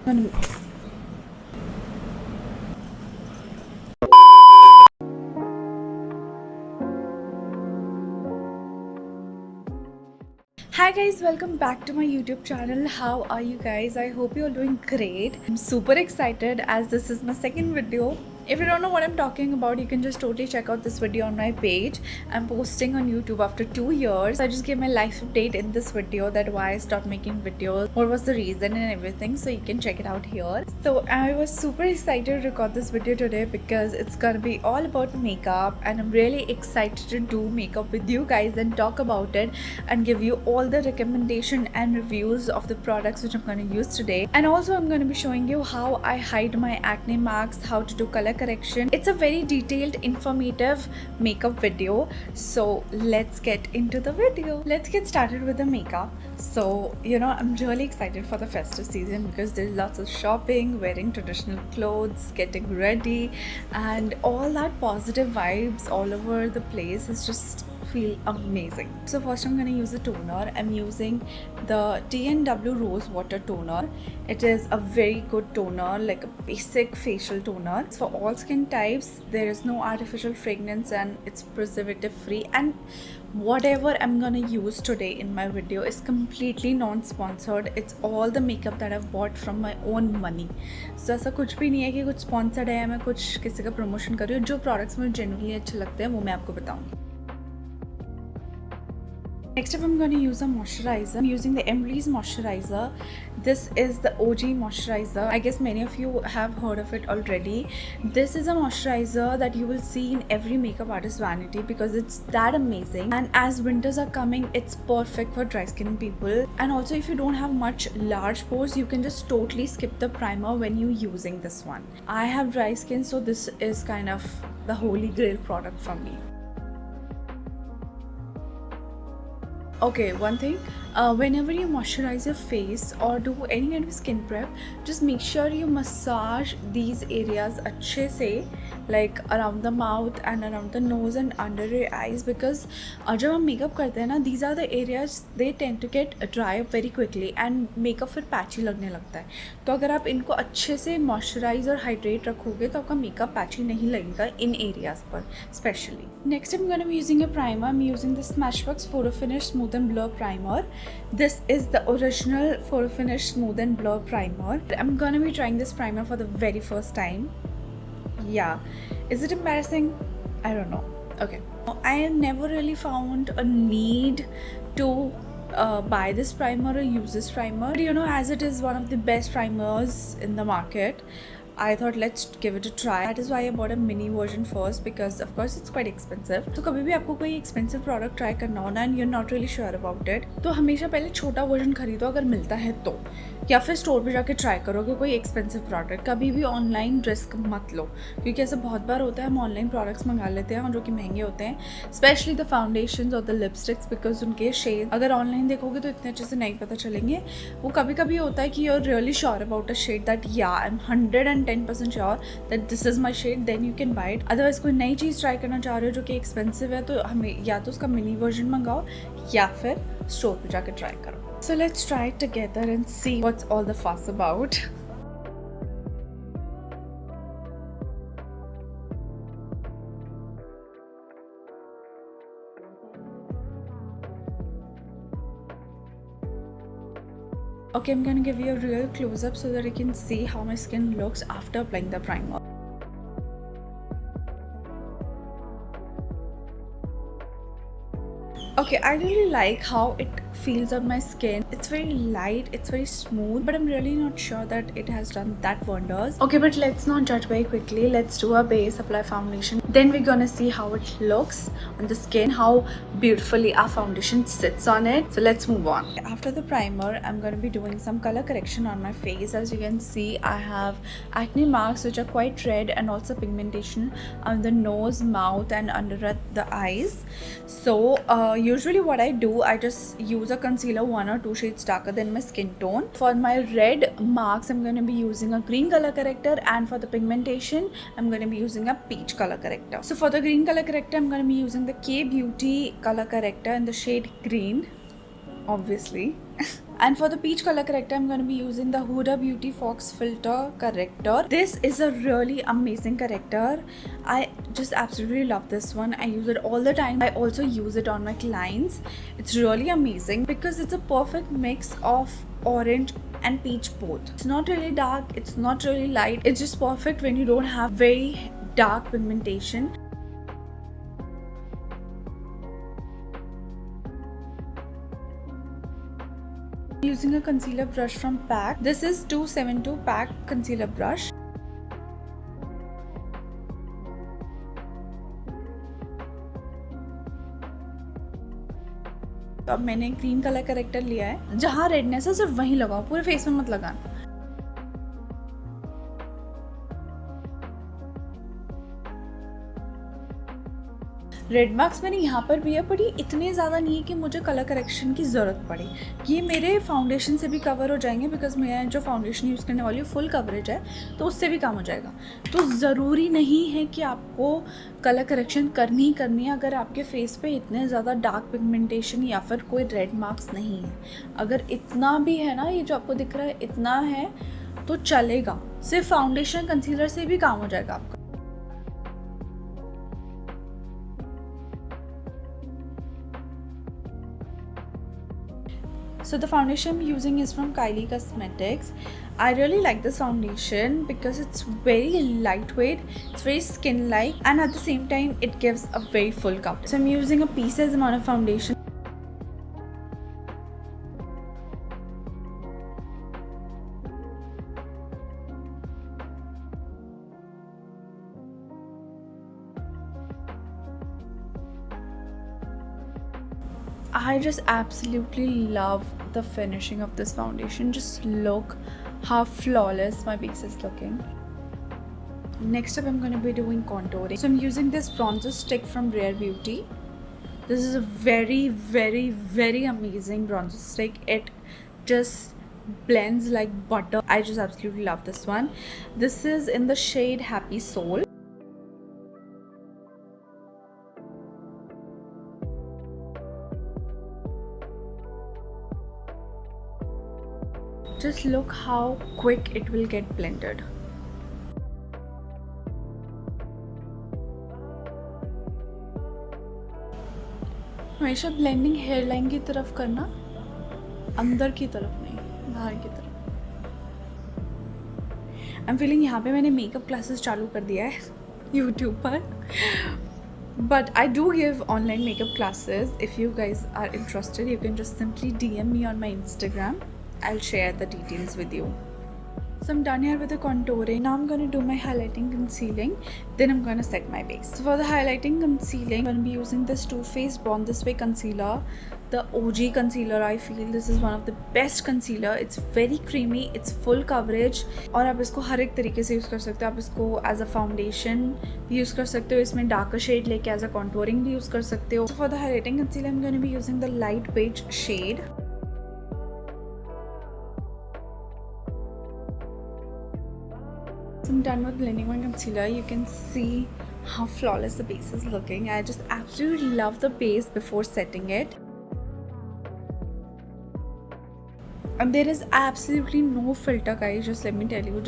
Hi guys, welcome back to my YouTube channel. How are you guys? I hope you're doing great. I'm super excited as this is my second video. If you don't know what I'm talking about, you can just totally check out this video on my page. I'm posting on YouTube after 2 years. I just gave my life update in this video, that why I stopped making videos, what was the reason and everything, so you can check it out here. So I was super excited to record this video today because it's gonna be all about makeup, and I'm really excited to do makeup with you guys and talk about it and give you all the recommendation and reviews of the products which I'm going to use today. And also I'm going to be showing you how I hide my acne marks, how to do color correction. It's a very detailed, informative makeup video. So let's get into the video. Let's get started with the makeup. So I'm really excited for the festive season because there's lots of shopping, wearing traditional clothes, getting ready, and all that positive vibes all over the place is just feel amazing. So first I'm going to use a toner. I'm using the TNW Rose Water Toner. It is a very good toner, like a basic facial toner. It's for all skin types. There is no artificial fragrance and it's preservative free, and whatever I'm gonna use today in my video is completely non-sponsored. It's all the makeup that I've bought from my own money. So ऐसा कुछ भी नहीं है कि कुछ sponsored है, मैं कुछ किसी का promotion कर रही हूँ. जो products मुझे genuinely अच्छे लगते हैं वो मैं आपको बताऊँगी. Next up I'm going to use a moisturizer. I'm using the Emily's moisturizer. This is the OG moisturizer. I guess many of you have heard of it already. This is a moisturizer that you will see in every makeup artist vanity because it's that amazing. And as winters are coming, it's perfect for dry skin people. And also if you don't have much large pores, you can just totally skip the primer when you're using this one. I have dry skin, so this is kind of the holy grail product for me. Okay, one thing, whenever you moisturize your face or do any kind of skin prep, just make sure you massage these areas अच्छे से, like around the mouth and around the nose and under your eyes, because जब हम makeup करते हैं ना, these are the areas they tend to get dry up very quickly and makeup फिर patchy लगने लगता है. तो अगर आप इनको अच्छे से moisturize और hydrate रखोगे तो आपका makeup patchy नहीं लगेगा इन areas पर especially. Next I'm going to be using a primer. I'm using the Smashbox Photo Finish Smooth and Blur Primer. This is the original Photo Finish Smooth and Blur Primer. I'm gonna be trying this primer for the very first time. Yeah, is it embarrassing? I don't know. Okay, I never really found a need to buy this primer or use this primer. As it is one of the best primers in the market, I thought let's give it a try. That is why I bought a mini version first, because of course it's quite expensive. So कभी भी आपको कोई expensive product try करना हो ना and you're not really sure about it, तो हमेशा पहले छोटा version खरीदो अगर मिलता है तो, या फिर स्टोर पे जाके ट्राई करो कि कोई एक्सपेंसिव प्रोडक्ट. कभी भी ऑनलाइन रिस्क मत लो, क्योंकि ऐसा बहुत बार होता है हम ऑनलाइन प्रोडक्ट्स मंगा लेते हैं और जो कि महंगे होते हैं, स्पेशली द फाउंडेशंस और द लिपस्टिक्स, बिकॉज उनके शेड अगर ऑनलाइन देखोगे तो इतने अच्छे से नहीं पता चलेंगे. वो कभी कभी होता है कि you are really sure about a shade that या I am 110% sure that this is my shade, then you can buy it. Otherwise कोई नई चीज़ ट्राई करना चाह रहे हो जो कि एक्सपेंसिव है, तो हमें या तो उसका मिनी वर्जन मंगाओ या फिर स्टोर पर जाकर ट्राई करो. So let's try it together and see what's all the fuss about. Okay, I'm gonna give you a real close-up so that you can see how my skin looks after applying the primer. Okay, I really like how it feels on my skin. It's very light, it's very smooth, but I'm really not sure that it has done that wonders. Okay, but let's not judge very quickly. Let's do a base, apply foundation. Then we're gonna see how it looks on the skin, how beautifully our foundation sits on it. So let's move on. After the primer, I'm gonna be doing some color correction on my face. As you can see, I have acne marks which are quite red, and also pigmentation on the nose, mouth, and under the eyes. So usually what I do, I just use a concealer 1 or 2 shades darker than my skin tone. For my red marks, I'm going to be using a green color corrector, and for the pigmentation, I'm going to be using a peach color corrector. So for the green color corrector, I'm going to be using the K Beauty color corrector in the shade green, obviously. And for the peach color corrector, I'm going to be using the Huda Beauty Fox Filter Corrector. This is a really amazing corrector. I just absolutely love this one. I use it all the time. I also use it on my clients. It's really amazing because it's a perfect mix of orange and peach both. It's not really dark, it's not really light. It's just perfect when you don't have very dark pigmentation. Using a concealer brush from PAC. This is 272 PAC concealer brush. अब मैंने green colour corrector लिया है. जहाँ redness है सिर्फ वहीं लगाओ, पूरे फेस में मत लगाना. रेड मार्क्स मैंने यहाँ पर भी है, बट ये इतने ज़्यादा नहीं है कि मुझे कलर करेक्शन की ज़रूरत पड़े. ये मेरे फाउंडेशन से भी कवर हो जाएंगे बिकॉज मैं जो फाउंडेशन यूज़ करने वाली हूँ फुल कवरेज है, तो उससे भी काम हो जाएगा. तो ज़रूरी नहीं है कि आपको कलर करेक्शन करनी ही करनी है अगर आपके फेस पे इतने ज़्यादा डार्क पिगमेंटेशन या फिर कोई रेड मार्क्स नहीं है. अगर इतना भी है ना, ये जो आपको दिख रहा है इतना है तो चलेगा. सिर्फ फाउंडेशन कंसीलर से भी काम हो जाएगा आपका. So the foundation I'm using is from Kylie Cosmetics. I really like this foundation because it's very lightweight, it's very skin-like, and at the same time it gives a very full coverage. So I'm using a pea-sized amount of foundation. I just absolutely love the finishing of this foundation. Just look how flawless my base is looking. Next up, I'm going to be doing contouring. So I'm using this bronzer stick from Rare Beauty. This is a very, very, very amazing bronzer stick. It just blends like butter. I just absolutely love this one. This is in the shade Happy Soul. Just look how quick it will get blended. हमेशा blending hair line की तरफ करना, अंदर की तरफ नहीं, बाहर की तरफ. आई एम फीलिंग यहाँ पे मैंने मेकअप क्लासेस चालू कर दिया है यूट्यूब पर. But I do give online makeup classes. If you guys are interested, you can just simply DM me on my Instagram. I'll share the details with you. So I'm done here with the contouring. Now I'm going to do my highlighting, concealing. Then I'm going to set my base. So for the highlighting, concealing, I'm going to be using this Too Faced Born This Way concealer. The OG concealer, I feel this is one of the best concealer. It's very creamy, it's full coverage. और आप इसको हर एक तरीके से use कर सकते हो. आप इसको as a foundation भी यूज़ कर सकते हो. इसमें darker shade लेके as a contouring भी यूज़ कर सकते हो. So for the highlighting concealer, I'm going to be using the light beige shade. I'm done with blending my concealer. You can see how flawless the base is looking. I just absolutely love the base before setting it. And there is absolutely no filter, guys. Just let me tell you,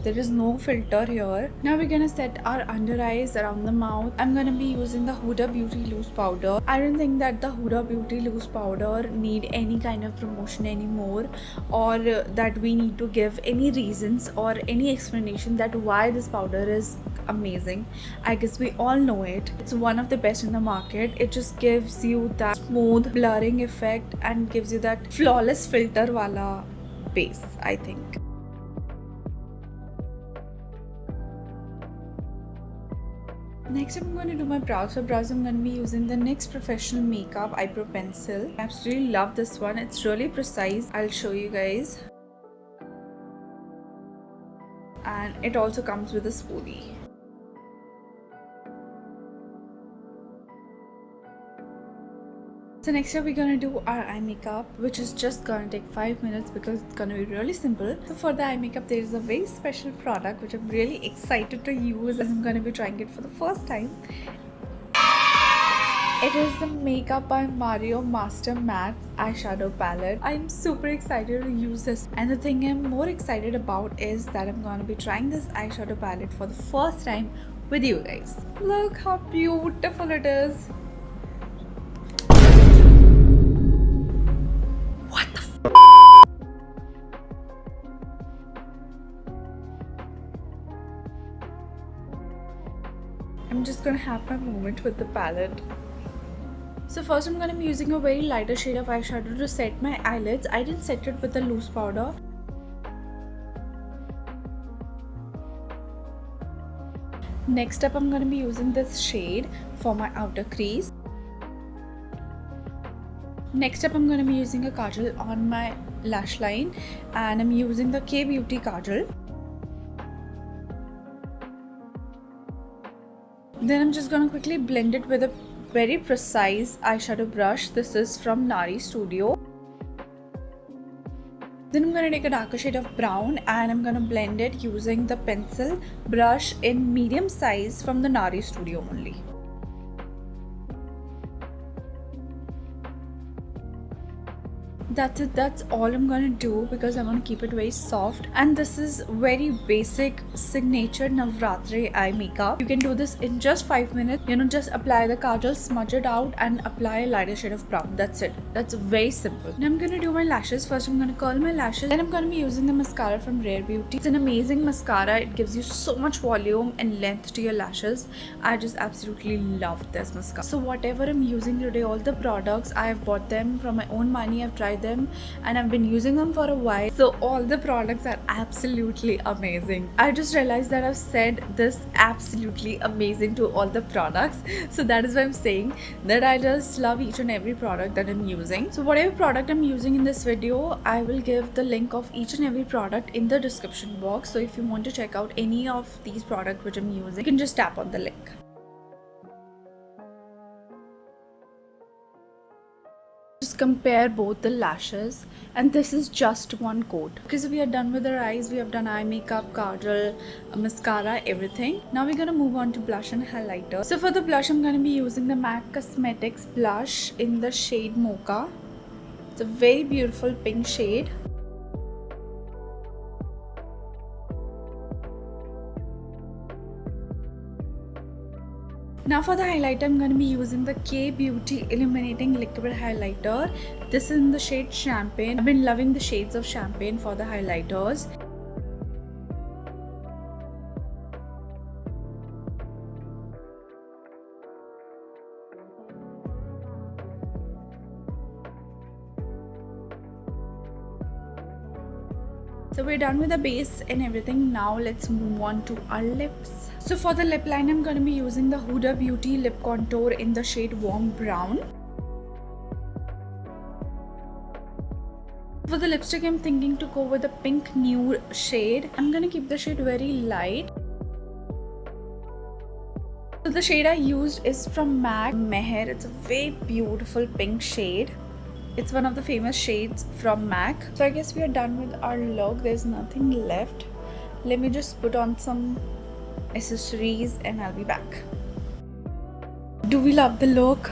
there is no filter here. Now we're gonna set our under eyes, around the mouth. I'm gonna be using the Huda Beauty Loose Powder. I don't think that the Huda Beauty Loose Powder need any kind of promotion anymore, or that we need to give any reasons or any explanation that why this powder is amazing. I guess we all know it. It's one of the best in the market. It just gives you that smooth blurring effect and gives you that flawless filter wala base, I think. Next up, I'm going to do my brows. For brows, I'm going to be using the NYX Professional Makeup Eyebrow Pencil. I absolutely love this one. It's really precise. I'll show you guys. And it also comes with a spoolie. So next up, we're gonna do our eye makeup, which is just gonna take 5 minutes because it's gonna be really simple. So for the eye makeup, there is a very special product which I'm really excited to use as I'm gonna be trying it for the first time. It is the Makeup by Mario Master Matte eyeshadow palette. I'm super excited to use this, and the thing I'm more excited about is that I'm gonna be trying this eyeshadow palette for the first time with you guys. Look how beautiful it is. What the I'm just gonna have my moment with the palette. So first I'm gonna be using a very lighter shade of eyeshadow to set my eyelids. I didn't set it with a loose powder. Next up I'm gonna be using this shade for my outer crease. Next up I'm gonna be using a kajal on my lash line, and I'm using the K Beauty kajal. Then I'm just gonna quickly blend it with a very precise eyeshadow brush. This is from Nari Studio. Then I'm gonna take a darker shade of brown and I'm gonna blend it using the pencil brush in medium size from the Nari Studio only. That's it, that's all I'm gonna do because I want to keep it very soft, and this is very basic signature Navratri eye makeup. You can do this in just 5 minutes. Just apply the kajal, smudge it out and apply a lighter shade of brown. That's it. That's very simple. Now I'm gonna do my lashes. First I'm gonna curl my lashes, then I'm gonna be using the mascara from Rare Beauty. It's an amazing mascara. It gives you so much volume and length to your lashes. I just absolutely love this mascara. So whatever I'm using today, all the products, I have bought them from my own money. I've tried them and I've been using them for a while, so all the products are absolutely amazing. I just realized that I've said this absolutely amazing to all the products, so that is why I'm saying that I just love each and every product that I'm using. So whatever product I'm using in this video, I will give the link of each and every product in the description box. So if you want to check out any of these products which I'm using, you can just tap on the link. Just compare both the lashes, and this is just one coat. Okay, so we are done with our eyes. We have done eye makeup, kajal, mascara, everything. Now we're gonna move on to blush and highlighter. So for the blush, I'm gonna be using the MAC Cosmetics blush in the shade Mocha. It's a very beautiful pink shade. Now for the highlighter, I'm going to be using the K Beauty Illuminating Liquid Highlighter. This is in the shade Champagne. I've been loving the shades of Champagne for the highlighters. So we're done with the base and everything. Now let's move on to our lips. So for the lip line, I'm going to be using the Huda Beauty Lip Contour in the shade Warm Brown. For the lipstick, I'm thinking to go with the pink nude shade. I'm going to keep the shade very light. So the shade I used is from MAC Meher. It's a very beautiful pink shade. It's one of the famous shades from MAC. So I guess we are done with our look. There's nothing left. Let me just put on some accessories and I'll be back. Do we love the look?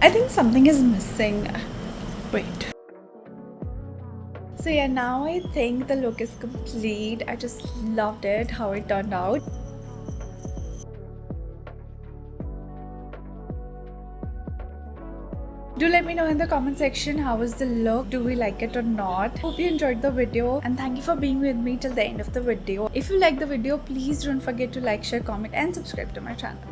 I think something is missing. Wait. So yeah, now I think the look is complete. I just loved it, how it turned out. Do let me know in the comment section how was the look. Do we like it or not? Hope you enjoyed the video, and thank you for being with me till the end of the video. If you like the video, please don't forget to like, share, comment and subscribe to my channel.